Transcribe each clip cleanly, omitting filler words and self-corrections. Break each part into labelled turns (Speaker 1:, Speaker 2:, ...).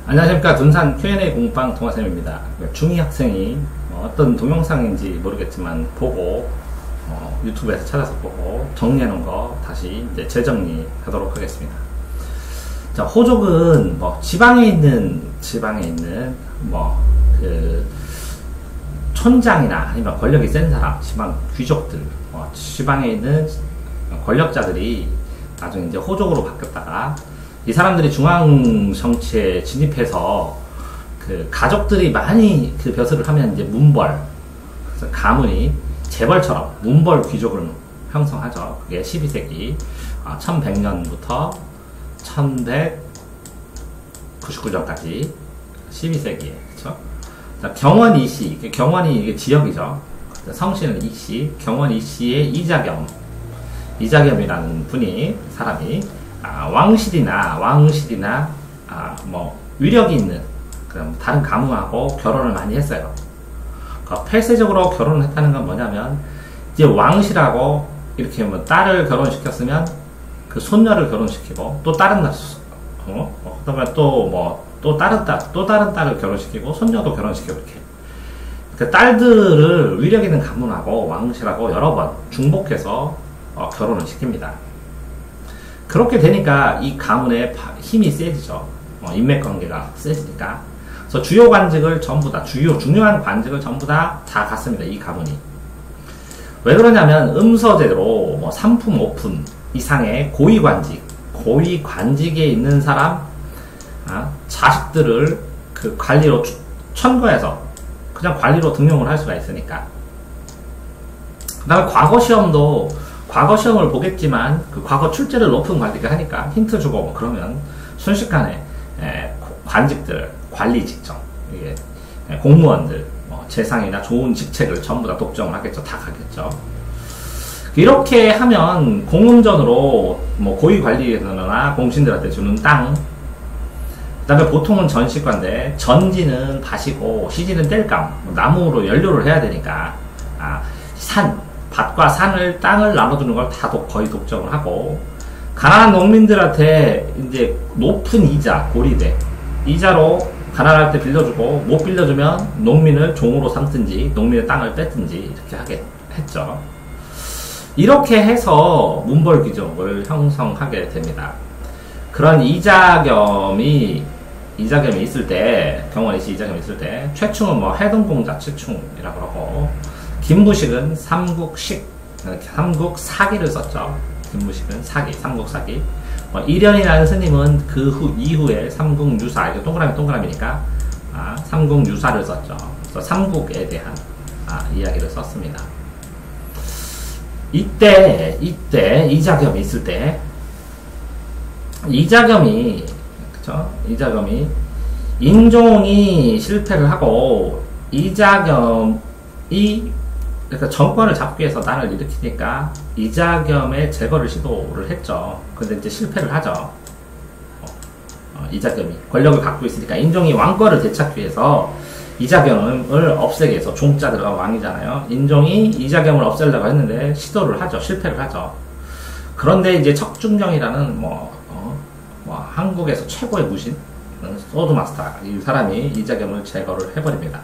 Speaker 1: 안녕하십니까. 둔산 Q&A 공방 동화쌤입니다. 중2 학생이 어떤 동영상인지 모르겠지만 보고 유튜브에서 찾아서 보고 정리해놓은 거 다시 이제 재정리하도록 하겠습니다. 자, 호족은 뭐 지방에 있는 뭐 그 촌장이나 아니면 권력이 센 사람, 지방 귀족들, 지방에 있는 권력자들이 나중에 이제 호족으로 바뀌었다가 이 사람들이 중앙 정치에 진입해서 그 가족들이 많이 그 벼슬을 하면 이제 문벌, 그래서 가문이 재벌처럼 문벌 귀족을 형성하죠. 그게 12세기 1100년부터 1199년까지 12세기에, 그렇죠? 경원 이씨, 경원이 이게 지역이죠. 성씨는 이씨, 경원 이씨의 이자겸이라는 사람이 왕실이나 뭐 위력이 있는 그럼 다른 가문하고 결혼을 많이 했어요. 그러니까 폐쇄적으로 결혼을 했다는 건 뭐냐면 이제 왕실하고 이렇게 뭐 딸을 결혼시켰으면 그 손녀를 결혼시키고 또 다른 그다음에 또 다른 딸을 결혼시키고 손녀도 결혼시키고 이렇게 그 딸들을 위력 있는 가문하고 왕실하고 여러 번 중복해서 결혼을 시킵니다. 그렇게 되니까 이 가문의 힘이 세지죠. 인맥관계가 세지니까. 그래서 주요 관직을 전부 다, 중요한 관직을 전부 다 갖습니다. 이 가문이. 왜 그러냐면 음서제로 뭐 3품, 5품 이상의 고위관직에 있는 사람, 자식들을 그 관리로 천거해서 그냥 관리로 등용을 할 수가 있으니까. 그 다음에 과거 시험을 보겠지만 그 과거 출제를 높은 관리가 하니까 힌트 주고 뭐 그러면 순식간에 관직들, 관리 직정, 이게 공무원들, 재상이나 좋은 직책을 전부 다 독점을 하겠죠. 다 가겠죠. 이렇게 하면 공음전으로 뭐 고위 관리자나 공신들한테 주는 땅, 그 다음에 보통은 전시관인데 전지는 밭이고 시지는 땔감, 나무로 연료를 해야 되니까 밭과 땅을 나눠주는 걸 다 거의 독점을 하고, 가난한 농민들한테 이제 높은 이자, 고리대, 이자로 가난할 때 빌려주고, 못 빌려주면 농민을 종으로 삼든지, 농민의 땅을 뺐든지, 이렇게 하게 했죠. 이렇게 해서 문벌 귀족을 형성하게 됩니다. 그런 이자겸이 있을 때, 경원이씨 이자겸이 있을 때, 최충은 뭐 해동공자 최충이라고 하고, 김부식은 삼국사기를 썼죠. 김부식은 삼국사기. 이련이라는 스님은 그 이후에 삼국유사, 이거 동그라미니까 삼국유사를 썼죠. 그래서 삼국에 대한 이야기를 썼습니다. 이때 이자겸이 있을 때, 이자겸이 인종이 실패를 하고, 그러니까 정권을 잡기 위해서 난을 일으키니까 이자겸의 제거를 시도를 했죠. 근데 이제 실패를 하죠. 이자겸이 권력을 갖고 있으니까 인종이 왕권을 되찾기 위해서 이자겸을 없애기 위해서, 종자 들어간 왕이잖아요. 인종이 이자겸을 없애려고 했는데 시도를 하죠. 실패를 하죠. 그런데 이제 척중경이라는 한국에서 최고의 무신 소드마스터, 이 사람이 이자겸을 제거를 해버립니다.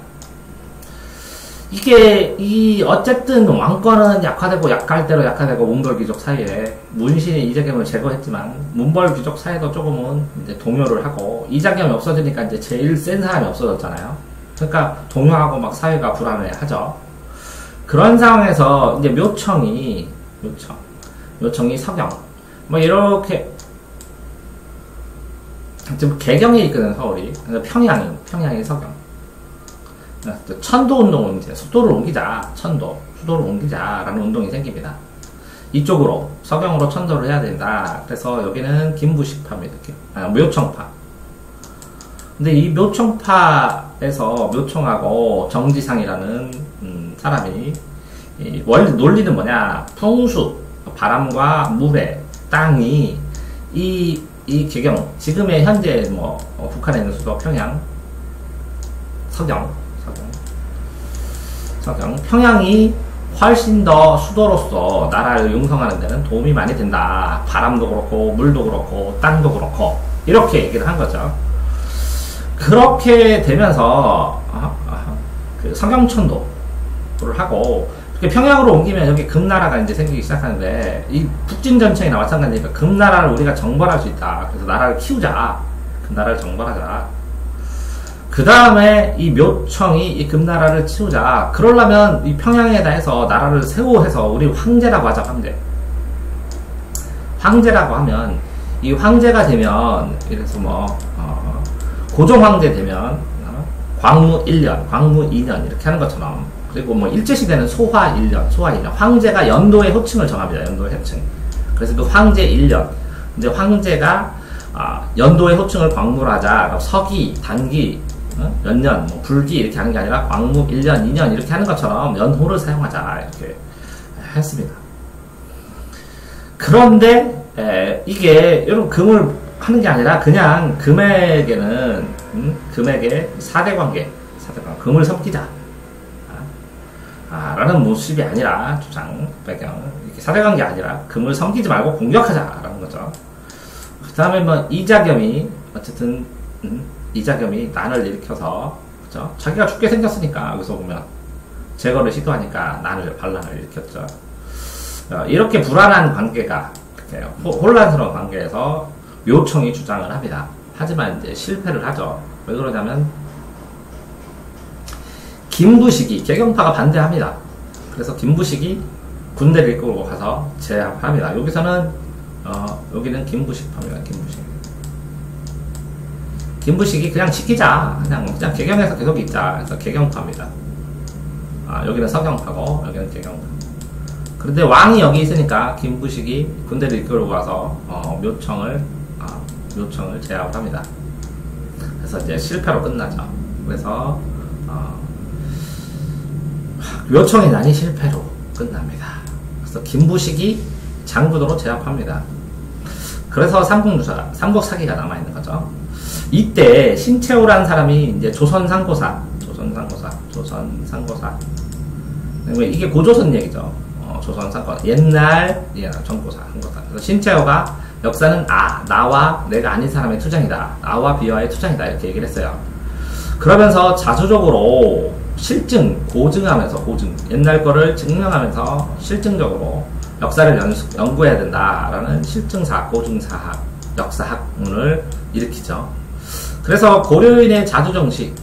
Speaker 1: 어쨌든 왕권은 약할 대로 약화되고 문벌귀족 사이에 문신이 이자겸을 제거했지만 문벌귀족 사이도 조금은 이제 동요를 하고, 이자겸이 없어지니까 이제 제일 센 사람이 없어졌잖아요. 그러니까 동요하고 막 사회가 불안해하죠. 그런 상황에서 이제 묘청이 서경, 뭐 이렇게 지금 개경에 있거든 서울이. 평양이 서경. 천도 운동은 이제 수도를 옮기자라는 운동이 생깁니다. 이쪽으로 서경으로 천도를 해야 된다. 그래서 여기는 김부식파입니다. 묘청파. 근데 이 묘청파에서 묘청하고 정지상이라는 사람이 논리는 뭐냐? 풍수, 바람과 물의 땅이 이 개경, 지금의 현재 북한에 있는 수도 평양, 서경, 평양이 훨씬 더 수도로서 나라를 융성하는 데는 도움이 많이 된다. 바람도 그렇고 물도 그렇고 땅도 그렇고 이렇게 얘기를 한 거죠. 그렇게 되면서 그 서경천도를 하고 이렇게 평양으로 옮기면 여기 금나라가 이제 생기기 시작하는데 이 북진전청이나 마찬가지니까 금나라를 우리가 정벌할 수 있다. 그래서 나라를 키우자. 금나라를 정벌하자. 그 다음에 이 묘청이 이 금나라를 키우자. 그러려면 이 평양에다 해서 나라를 세워 해서 우리 황제라고 하자. 황제라고 하면 이 황제가 되면 이래서 뭐 고종 황제 되면 광무 1년, 광무 2년 이렇게 하는 것처럼 그리고 뭐 일제시대는 소화 1년, 소화 2년 황제가 연도의 호칭을 정합니다. 연도의 호칭. 그래서 그 황제 1년 이제 황제가 연도의 호칭을 광무로 하자. 서기, 단기, 연년, 뭐 불기 이렇게 하는 게 아니라 광무 1년, 2년 이렇게 하는 것처럼 연호를 사용하자 이렇게 했습니다. 그런데 이게 여러분 금을 하는 게 아니라 그냥 금에게는 금에게 사대관계 금을 섬기자 라는 모습이 아니라 주장 배경 이렇게 사대관계 아니라 금을 섬기지 말고 공격하자라는 거죠. 그 다음에 뭐 이자겸이 어쨌든 이자겸이 난을 일으켜서 그죠? 자기가 죽게 생겼으니까 여기서 보면 제거를 시도하니까 반란을 일으켰죠. 이렇게 불안한 관계가 이렇게 혼란스러운 관계에서 묘청이 주장을 합니다. 하지만 이제 실패를 하죠. 왜 그러냐면 김부식이 개경파가 반대합니다. 그래서 김부식이 군대를 이끌고 가서 제압합니다. 여기서는 여기는 김부식파입니다. 김부식이 그냥 지키자. 그냥 개경에서 계속 있자. 그래서 개경파입니다. 여기는 서경파고 여기는 개경파. 그런데 왕이 여기 있으니까 김부식이 군대를 이끌고 가서 묘청을 제압을 합니다. 그래서 이제 실패로 끝나죠. 그래서 묘청의 난이 실패로 끝납니다. 그래서 김부식이 장부도로 제압합니다. 그래서 삼국사기가 남아있는 거죠. 이때 신채호라는 사람이 이제 조선상고사. 이게 고조선 얘기죠. 조선상고사. 옛날 전고사. 그래서 신채호가 역사는 나와 내가 아닌 사람의 투쟁이다. 나와 비와의 투쟁이다. 이렇게 얘기를 했어요. 그러면서 자주적으로 고증하면서 옛날 거를 증명하면서 실증적으로 역사를 연구해야 된다라는 실증사, 고증사학, 역사학문을 일으키죠. 그래서 고려인의 자주정신을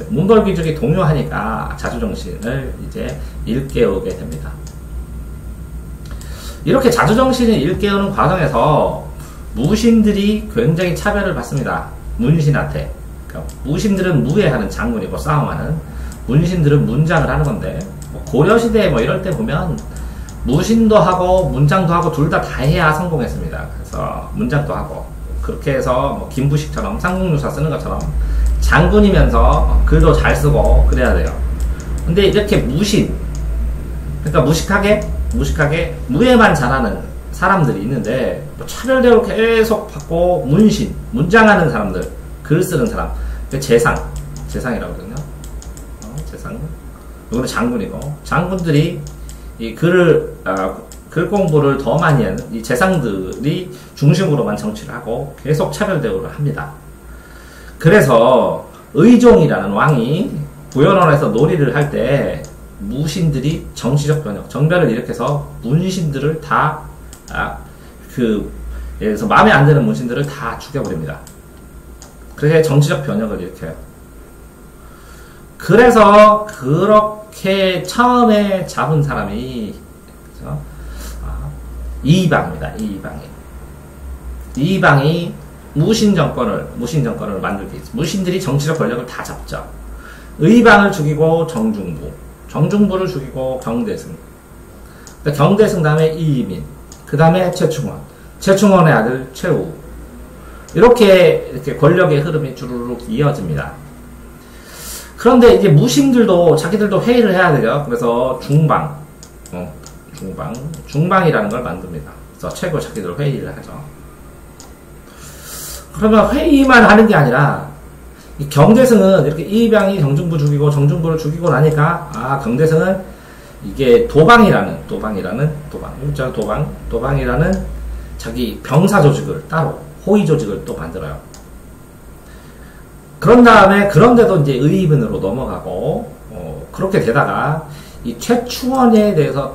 Speaker 1: 문벌귀족이 동요하니까 자주정신을 이제 일깨우게 됩니다. 이렇게 자주정신을 일깨우는 과정에서 무신들이 굉장히 차별을 받습니다. 문신한테. 그러니까 무신들은 무예하는 장군이고 싸움하는, 문신들은 문장을 하는 건데, 고려시대 뭐 이럴 때 보면 무신도 하고 문장도 하고 둘 다 해야 성공했습니다. 그래서 문장도 하고 그렇게 해서 뭐 김부식처럼 삼국유사 쓰는 것처럼 장군이면서 글도 잘 쓰고 그래야 돼요. 근데 이렇게 그러니까 무식하게 무예만 잘하는 사람들이 있는데 뭐 차별대로 계속 받고 문장하는 사람들, 글 쓰는 사람, 재상이라고 하거든요. 재상. 이거는 장군이고, 장군들이 이 글 공부를 더 많이 하는 이 재상들이 중심으로만 정치를 하고 계속 차별 대우를 합니다. 그래서 의종이라는 왕이 부연원에서 놀이를 할 때 무신들이 정치적 변혁, 정변을 일으켜서 문신들을 다 예를 들어서 마음에 안 드는 문신들을 다 죽여버립니다. 그렇게 정치적 변혁을 일으켜요. 그래서 그렇게 처음에 잡은 사람이 그렇죠? 이방입니다. 이방이 무신 정권을 만들기 위해서 무신들이 정치적 권력을 다 잡죠. 의방을 죽이고 정중부를 죽이고 경대승, 경대승 다음에 이민, 그 다음에 최충원의 아들 최우, 이렇게 권력의 흐름이 주르륵 이어집니다. 그런데 이제 무신들도 자기들도 회의를 해야 되죠. 그래서 중방이라는 걸 만듭니다. 그래서 최고 자기들 회의를 하죠. 그러면 회의만 하는 게 아니라 이 경대승은 이렇게 이방이 정중부 죽이고 정중부를 죽이고 나니까 경대승은 이게 도방이라는 자기 병사 조직을 따로 호위 조직을 또 만들어요. 그런 다음에 그런데도 이제 의인으로 넘어가고 그렇게 되다가 이 최충원에 대해서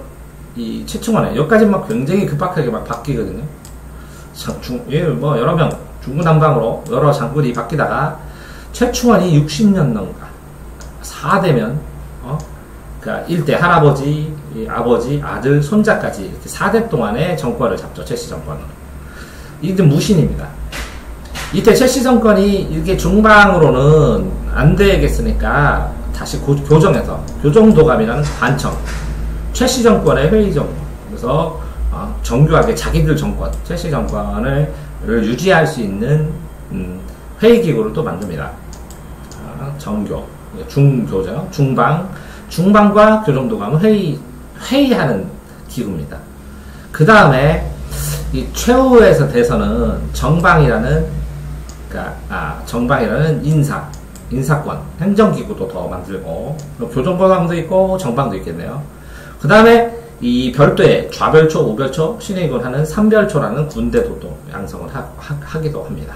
Speaker 1: 이 최충원에 여기까지만 굉장히 급박하게 막 바뀌거든요. 뭐 여러 명 중구난방으로 여러 장군이 바뀌다가 최충원이 60년인가 4대면 그러니까 1대 할아버지, 아버지, 아들, 손자까지 이렇게 4대 동안의 정권을 잡죠. 최씨 정권은. 이게 무신입니다. 이때 최씨 정권이 이게 중방으로는 안 되겠으니까 다시 교정해서 교정도감이라는 관청 최씨 정권의 회의 정권 그래서 정교하게 자기들 정권 최씨 정권을 유지할 수 있는 회의기구를 또 만듭니다. 정교 중교죠. 중방과 교정도감은 회의하는 기구입니다. 그 다음에 이 최후에서 돼서는 정방이라는 인사권 행정기구도 더 만들고 교정도감도 있고 정방도 있겠네요. 그 다음에 이 별도의 좌별초, 우별초, 신의군 하는 삼별초라는 군대도 또 양성을 하기도 합니다.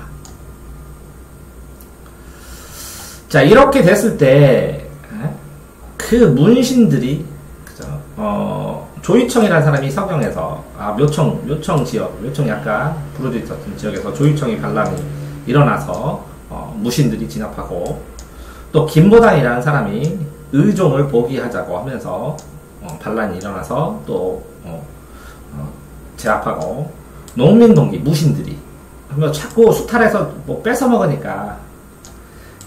Speaker 1: 자, 이렇게 됐을 때 그 문신들이 조이청이라는 사람이 서경에서 묘청 지역, 묘청 약간 부르져 있었던 지역에서 조이청이 반란이 일어나서 무신들이 진압하고 또 김보당이라는 사람이 의종을 포기하자고 하면서 반란이 일어나서 또 제압하고 농민동기 무신들이 자꾸 수탈해서 뭐 뺏어 먹으니까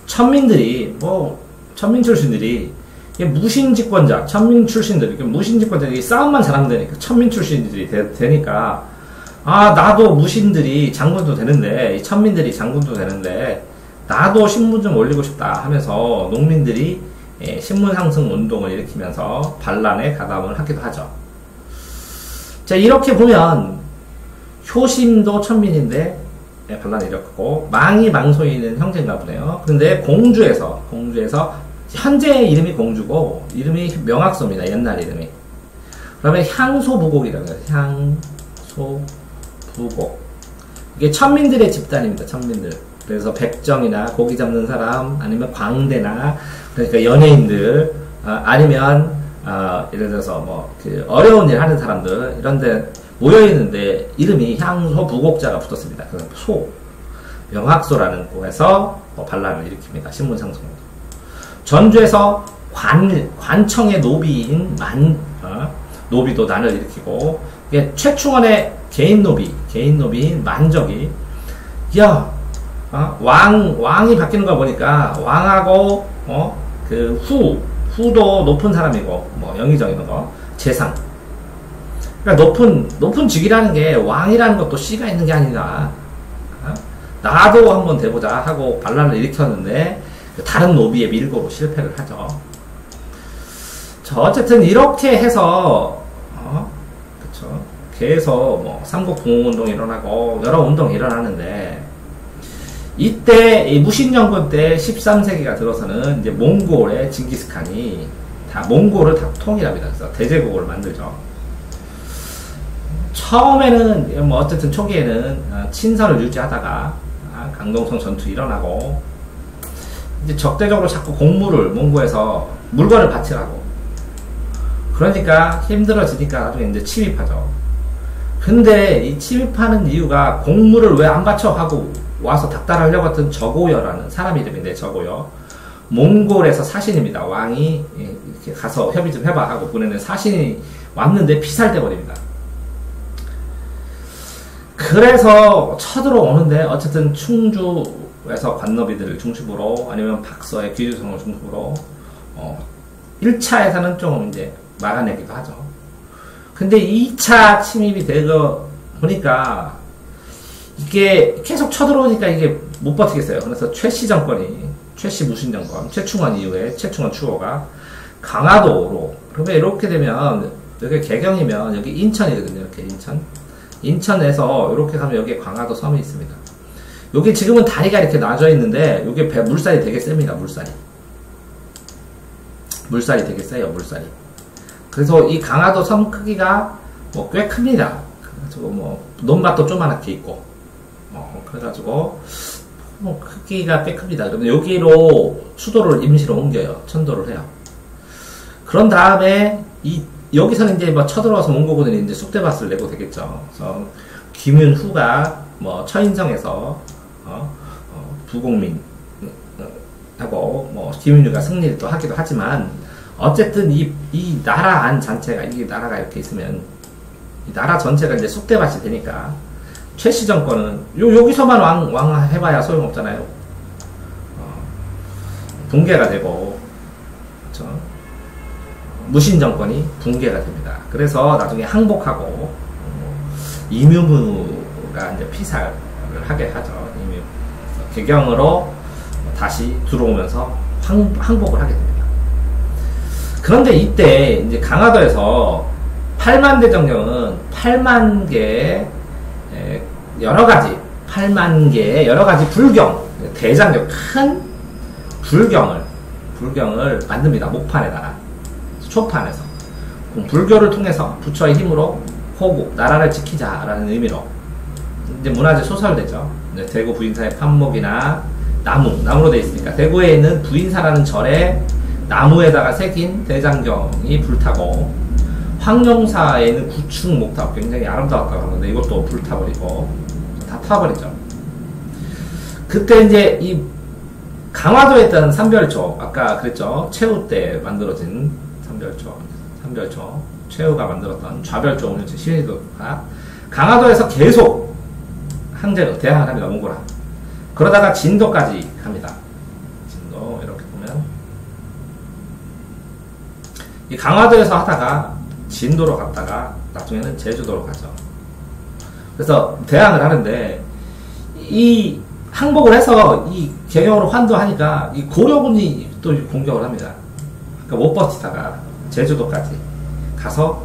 Speaker 1: 천민들이 천민 출신들이 무신 집권자 천민 출신들이 무신 집권자들이 싸움만 잘하면 되니까 천민 출신들이 되니까 나도 무신들이 장군도 되는데 천민들이 장군도 되는데 나도 신분 좀 올리고 싶다 하면서 농민들이 신분 상승 운동을 일으키면서 반란에 가담을 하기도 하죠. 자, 이렇게 보면 효심도 천민인데 반란을 일으켰고 망이 망소인은 형제인가 보네요. 그런데 공주에서 현재 이름이 공주고 이름이 명학소입니다. 옛날 이름이. 그러면 향소부곡이라고 해요. 향소부곡. 이게 천민들의 집단입니다. 천민들. 그래서 백정이나 고기 잡는 사람 아니면 광대나 그러니까 연예인들 아니면 예를 들어서 어려운 일 하는 사람들 이런데 모여있는데 이름이 향소부곡자가 붙었습니다. 그래서 명학소라는 곳에서 반란을 일으킵니다. 신문상승. 전주에서 관청의 노비인 노비도 난을 일으키고 최충원의 개인 노비인 만적이 왕이 바뀌는 걸 보니까 왕하고 후도 높은 사람이고 영의정 이런 거 재상 그러니까 높은 직이라는 게 왕이라는 것도 씨가 있는 게 아니라 나도 한번 돼보자 하고 반란을 일으켰는데 다른 노비의 밀고로 실패를 하죠. 어쨌든 이렇게 해서 그쵸 계속 삼국봉운동이 일어나고 여러 운동이 일어나는데 이때 이 무신정권 때 13세기가 들어서는 이제 몽골의 징기스칸이 몽골을 다 통일합니다. 그래서 대제국을 만들죠. 처음에는 어쨌든 초기에는 친선을 유지하다가 강동성 전투 일어나고 이제 적대적으로 자꾸 공물을 몽고에서 물건을 바치라고 그러니까 힘들어지니까 나중에 이제 침입하죠. 근데 이 침입하는 이유가 공물을 왜 안 바쳐 하고 와서 닥달하려고 했던 저고여라는 사람 이름인데 저고여 몽골에서 사신입니다. 왕이 이렇게 가서 협의 좀 해봐 하고 보내는 사신이 왔는데 피살돼 버립니다. 그래서 쳐들어오는데 어쨌든 충주에서 관너비들을 중심으로 아니면 박서의 귀주성을 중심으로 1차에서는 좀 이제 막아내기도 하죠. 근데 2차 침입이 되고 보니까 이게 계속 쳐들어오니까 이게 못 버티겠어요. 그래서 최씨 정권이 최씨 무신 정권 최충원 이후에 최충원 추호가 강화도로 그러면 이렇게 되면 여기 개경이면 여기 인천이거든요. 이렇게 인천에서 이렇게 가면 여기에 강화도 섬이 있습니다. 여기 지금은 다리가 이렇게 놔져 있는데 여기 물살이 되게 셉니다. 물살이 되게 세요. 물살이. 그래서 이 강화도 섬 크기가 꽤 큽니다. 그래가지고 논밭도 조그맣게 있고 그래가지고 크기가 꽤 큽니다. 그러면 여기로 수도를 임시로 옮겨요. 천도를 해요. 그런 다음에 여기서는 이제 뭐 쳐들어와서 몽고군이 이제 쑥대밭을 내고 되겠죠. 그래서 김윤후가 뭐 처인성에서 부공민 하고 뭐 김윤후가 승리를 또 하기도 하지만 어쨌든 이 나라 안 전체가 이게 나라가 이렇게 있으면 이 나라 전체가 이제 쑥대밭이 되니까 최씨 정권은 여기서만 왕 해봐야 소용없잖아요. 붕괴가 되고 그렇죠? 무신 정권이 붕괴가 됩니다. 그래서 나중에 항복하고 이묘무가 이제 피살을 하게 하죠. 개경으로 다시 들어오면서 항복을 하게 됩니다. 그런데 이때 이제 강화도에서 8만 대정경은 8만 개의 여러 가지 불경, 대장경, 큰 불경을 만듭니다. 목판에다가 초판에서 불교를 통해서 부처의 힘으로 호국, 나라를 지키자라는 의미로 이제 문화재 소설되죠. 대구 부인사의 판목이나 나무로 되어 있으니까 대구에 있는 부인사라는 절에 나무에다가 새긴 대장경이 불타고 황룡사에 있는 구축 목탑 굉장히 아름다웠다고 하는데 이것도 불타버리고 다 타버리죠. 그때 이제 이 강화도에 있던 삼별초 아까 그랬죠. 최후 때 만들어진 삼별초 최후가 만들었던 좌별초 운영체 신의도가 강화도에서 계속 항제로 대항을 합니다. 몽골랑. 그러다가 진도까지 갑니다. 진도 이렇게 보면 이 강화도에서 하다가 진도로 갔다가 나중에는 제주도로 가죠. 그래서 대항을 하는데 이 항복을 해서 이 개경으로 환도하니까 이 고려군이 또 공격을 합니다. 그러니까 못 버티다가 제주도까지 가서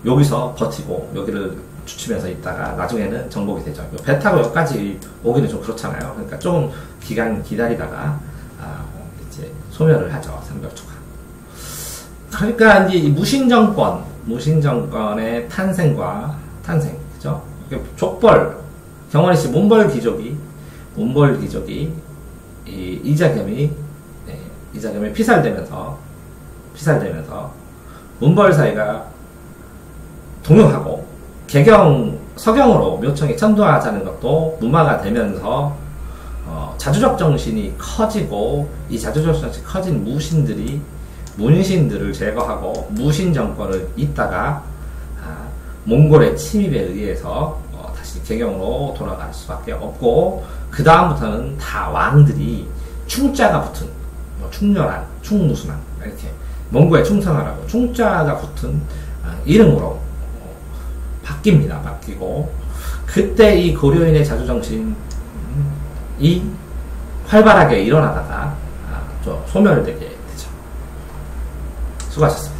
Speaker 1: 여기서 버티고 여기를 주치면서 있다가 나중에는 정복이 되죠. 배 타고 여기까지 오기는 좀 그렇잖아요. 그러니까 조금 기간 기다리다가 이제 소멸을 하죠. 삼별초가. 그러니까 이제 이 무신정권의 탄생, 그죠? 족벌, 경원이씨 몬벌 귀족이 이자겸이 피살되면서 몬벌 사이가 동요하고 서경으로 묘청에 천도하자는 것도 무마가 되면서 자주적 정신이 커지고 이 자주적 정신이 커진 문신들을 제거하고 무신 정권을 잇다가 몽골의 침입에 의해서 다시 개경으로 돌아갈 수밖에 없고 그 다음부터는 다 왕들이 충자가 붙은 충렬한, 충무순한 이렇게 몽고에 충성하라고 충자가 붙은 이름으로 바뀌고 그때 이 고려인의 자주정신이 활발하게 일어나다가 좀 소멸되게 되죠. 수고하셨습니다.